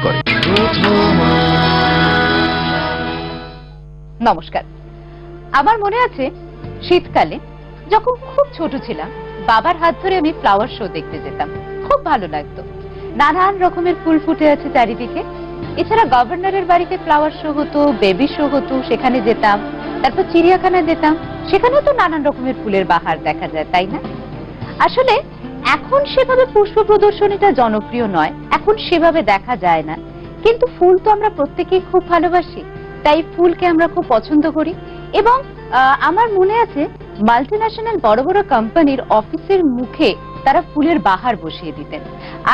করে। নমস্কার। আমার মনে আছে শীতকালে যখন খুব ছোট ছিলাম বাবার হাত ধরে আমি ফ্লাওয়ার শো দেখতে যেতাম, খুব ভালো লাগতো। নানান রকমের ফুল ফুটে আছে চারিদিকে। এছাড়া গভর্নরের বাড়িতে ফ্লাওয়ার শো হতো, বেবি শো হতো, সেখানে যেতাম। তারপর চিড়িয়াখানায় যেতাম, সেখানেও তো নানান রকমের ফুলের বাহার দেখা যায়, তাই না? আসলে এখন সেভাবে পুষ্প প্রদর্শনীটা জনপ্রিয় নয়, এখন সেভাবে দেখা যায় না, কিন্তু ফুল তো আমরা প্রত্যেকেই খুব ভালোবাসি, তাই ফুলকে আমরা খুব পছন্দ করি। এবং আমার মনে আছে মাল্টিন্যাশনাল বড় বড় কোম্পানির অফিসের মুখে তারা ফুলের বাহার বসিয়ে দিতেন।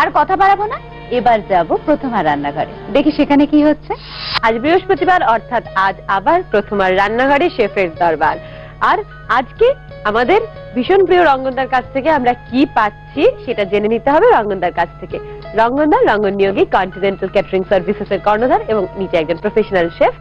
আর কথা বাড়াবো না, এবার যাব প্রথমার রান্নাঘরে, দেখি সেখানে কি হচ্ছে। আজ বৃহস্পতিবার, অর্থাৎ আজ আবার প্রথমার রান্নাঘরে শেফের দরবার। আর আজকে আমাদের ভীষণ প্রিয় রঙ্গনদার কাছ থেকে আমরা কি পাচ্ছি সেটা জেনে নিতে হবে রঙ্গনদার কাছ থেকে। রঙ্গনদা রঙ্গন নিয়োগী কন্টিনেন্টাল ক্যাটারিং সার্ভিসেস এর কর্ণধার এবং নিচে একজন প্রফেশনাল শেফ।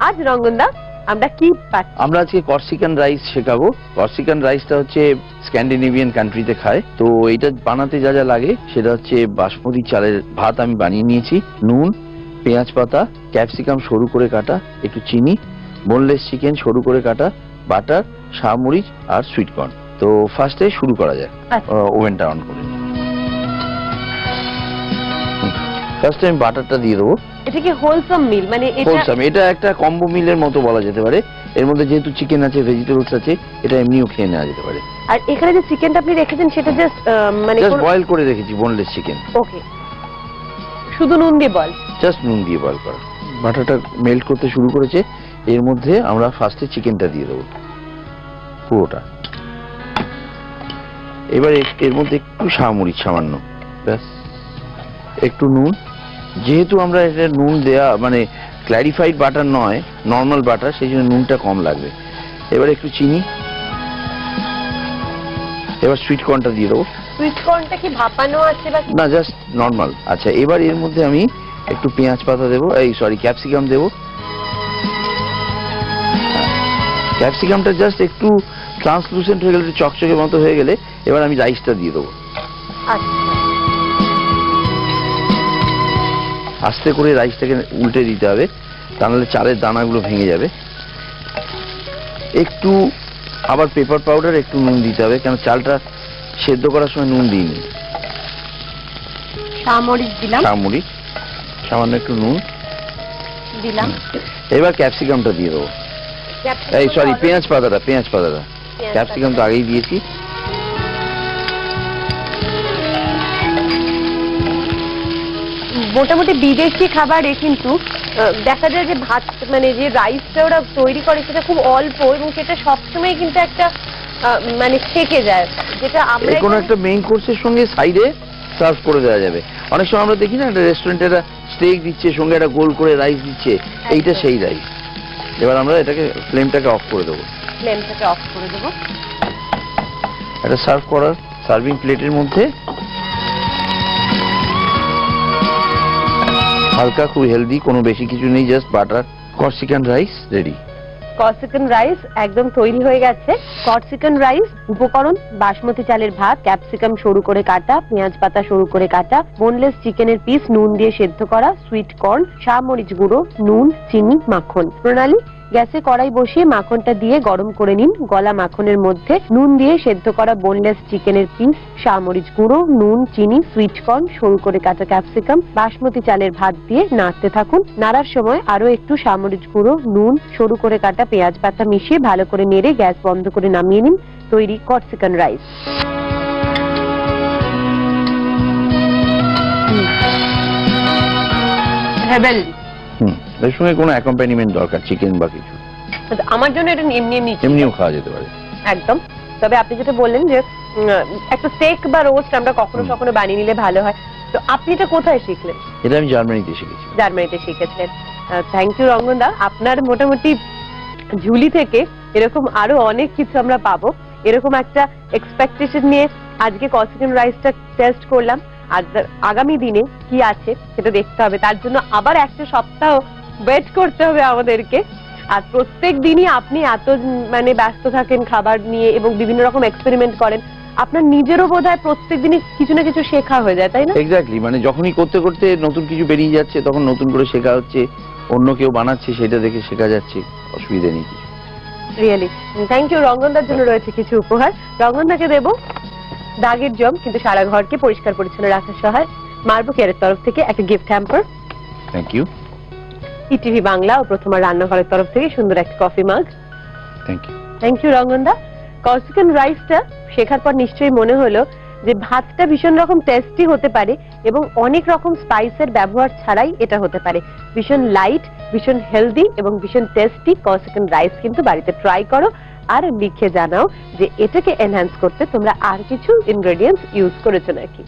আজ রঙ্গনদা আমরা কি পাচ্ছি? আমরা আজকে কর্সিকান রাইস শেখাবো। কর্সিকান রাইসটা হচ্ছে স্ক্যান্ডিনেভিয়ান কান্ট্রিতে খায়। তো এটা বানাতে যা যা লাগে সেটা হচ্ছে বাসমতি চালের ভাত আমি বানিয়ে নিয়েছি, নুন, পেঁয়াজ পাতা, ক্যাপসিকাম সরু করে কাটা, একটু চিনি, বোনলেস চিকেন সরু করে কাটা, বাটার, শাহমরিচ আর সুইট কর্ন। তো ফার্স্টে শুরু করা যায়। ওভেনটা অন করে ফার্স্টে আমি বাটারটা দিয়ে দেবো। এটা কি হোলসাম মিল? মানে এটা একটা কম্বো মিলের মতো বলা যেতে পারে। এর মধ্যে যেহেতু চিকেন আছে, ভেজিটেবলস আছে, এটা এমনিও খেয়ে নেওয়া যেতে পারে। আর এখানে যে চিকেনটা আপনি রেখেছেন সেটা জাস্ট মানে বয়েল করে রেখেছি, বোনলেস চিকেন। ওকে, শুধু নুন দিয়ে বয়েল? জাস্ট নুন দিয়ে বয়েল করা। বাটারটা মেল্ট করতে শুরু করেছে, এর মধ্যে আমরা ফার্স্টে চিকেনটা দিয়ে দেবো পুরোটা। এবার এর মধ্যে একটু শাহমরিচ সামান্য, ব্যাস, একটু নুন। যেহেতু আমরা এটা নুন দেয়া মানে ক্ল্যারিফাইড বাটার নয়, নর্মাল বাটার, সেই জন্য নুনটা কম লাগবে। এবার একটু চিনি, এবার সুইট কর্নটা দিয়ে দেবো। সুইট কর্নটা কি ভাপানো আছে না, জাস্ট নর্মাল। আচ্ছা, এবার এর মধ্যে আমি একটু পেঁয়াজ পাতা দেবো, ক্যাপসিকাম দেবো। ক্যাপসিকামটা জাস্ট একটু ট্রান্সলুসেন্ট হয়ে গেলে, একটু চকচকে মতো হয়ে গেলে এবার আমি রাইসটা দিয়ে দেবো। আস্তে করে রাইসটাকে উল্টে দিতে হবে, তা নাহলে চালের দানাগুলো ভেঙে যাবে। একটু আবার পেপার পাউডার, একটু নুন দিতে হবে, কারণ চালটা সেদ্ধ করার সময় নুন দিইনি। শাহমরিচ দিলাম, শাহমরিচ, সামান্য একটু নুন দিলাম। এবার ক্যাপসিকামটা দিয়ে দেবো। পেঁয়াজ পাতাটা ক্যাপসিকাম তো আগেই দিয়েছি। মোটামুটি বিদেশি খাবারে কিন্তু দেখা যায় যে ভাত মানে যে রাইসটা ওরা তৈরি করে সেটা খুব অল্প এবং সেটা সবসময় কিন্তু একটা মানে থেকে যায়, যেটা আমরা কোনো একটা মেইন কোর্সের সঙ্গে সাইডে সার্ভ করে দেওয়া যাবে। অনেক সময় আমরা দেখি না একটা রেস্টুরেন্টে একটা স্টেক দিচ্ছে, সঙ্গে একটা গোল করে রাইস দিচ্ছে, এইটা সেই রাইস। এবার আমরা এটাকে ফ্লেমটাকে অফ করে দেবো। এটা সার্ভ করার সার্ভিং প্লেটের মধ্যে হালকা, খুব হেলদি, কোনো বেশি কিছু নেই, just butter. Corsican rice ready. Corsican rice একদম তৈরি হয়ে গেছে। কর্সিকান রাইস উপকরণ: বাসমতি চালের ভাত, ক্যাপসিকাম সরু করে কাটা, পেঁয়াজ পাতা সরু করে কাটা, বোনলেস চিকেনের পিস নুন দিয়ে সেদ্ধ করা, সুইট কর্ন, শাহমরিচ গুঁড়ো, নুন, চিনি, মাখন। প্রণালী: গ্যাসে কড়াই বসিয়ে মাখনটা দিয়ে গরম করে নিন। গলা মাখনের মধ্যে নুন দিয়ে সেদ্ধ করা বোনলেস চিকেনের পিস, শাহমরিচ গুঁড়ো, নুন, চিনি, সুইট কর্ন, সরু করে কাটা ক্যাপসিকাম, বাসমতি চালের ভাত দিয়ে নাড়তে থাকুন। নাড়ার সময় আরো একটু শাহমরিচ গুঁড়ো, নুন, সরু করে কাটা পেঁয়াজ পাতা মিশিয়ে ভালো করে নেড়ে গ্যাস বন্ধ করে নামিয়ে নিন। তৈরি কর্সিকান রাইস। হেভেন। এর সঙ্গে কোনো অ্যাকম্পানিমেন্ট দরকার, চিকেন বা কিছু? আমার জন্য এটা এমনিও খাওয়া যেতে পারে একদম। তবে আপনি যেটা বললেন যে একটা স্টেক বা রোস্ট আমরা কখনো কখনো বানিয়ে নিলে ভালো হয়, তো আপনি এটা কোথায় শিখলেন? এটা আমি জার্মানিতে শিখেছি। জার্মানিতে শিখেছিলেন, থ্যাংক ইউ রঙ্গনদা। আপনার মোটামুটি ঝুলি থেকে এরকম আরো অনেক কিছু আমরা পাবো, এরকম একটা এক্সপেকটেশন নিয়ে আজকে কর্সিকান রাইসটা টেস্ট করলাম। আর আগামী দিনে কি আছে সেটা দেখতে হবে, তার জন্য আবার একটা সপ্তাহ ওয়েট করতে হবে আমাদেরকে। আর প্রত্যেক দিনই আপনি এত মানে ব্যস্ত থাকেন খাবার নিয়ে এবং বিভিন্ন রকম এক্সপেরিমেন্ট করেন, আপনার নিজেরও বোধহয় প্রত্যেকদিনই কিছু না কিছু শেখা হয়ে যায়, তাই না? এক্স্যাক্টলি, মানে যখনই করতে করতে নতুন কিছু বেরিয়ে যাচ্ছে তখন নতুন করে শেখা হচ্ছে, অন্য কেউ বানাচ্ছে সেটা দেখে শেখা যাচ্ছে, অসুবিধা নেই কিছু। Really thank you. রঙ্গনদার জন্য রয়েছে কিছু উপহার। রঙ্গনদাকে দেব দাগের জম কিন্তু সারা ঘরকে পরিষ্কার পরিচ্ছন্ন রাখার সহায় মারবো কেয়ারের তরফ থেকে একটা gift hamper. Thank you. ETV Bangla ও প্রথমা রান্নাঘরের তরফ থেকে সুন্দর একটা coffee mug. Thank you. Thank you রঙ্গনদা। কর্সিকান রাইসটা শেখার পর নিশ্চয়ই মনে হলো যে ভাতটা ভীষণ রকম টেস্টি হতে পারে এবং অনেক রকম স্পাইসের ব্যবহার ছাড়াই এটা হতে পারে। ভীষণ লাইট, ভীষণ হেলদি এবং ভীষণ টেস্টি কর্সিকান রাইস কিন্তু বাড়িতে ট্রাই করো আর লিখে জানাও যে এটাকে এনহ্যান্স করতে তোমরা আর কিছু ইনগ্রেডিয়েন্টস ইউজ করেছো নাকি।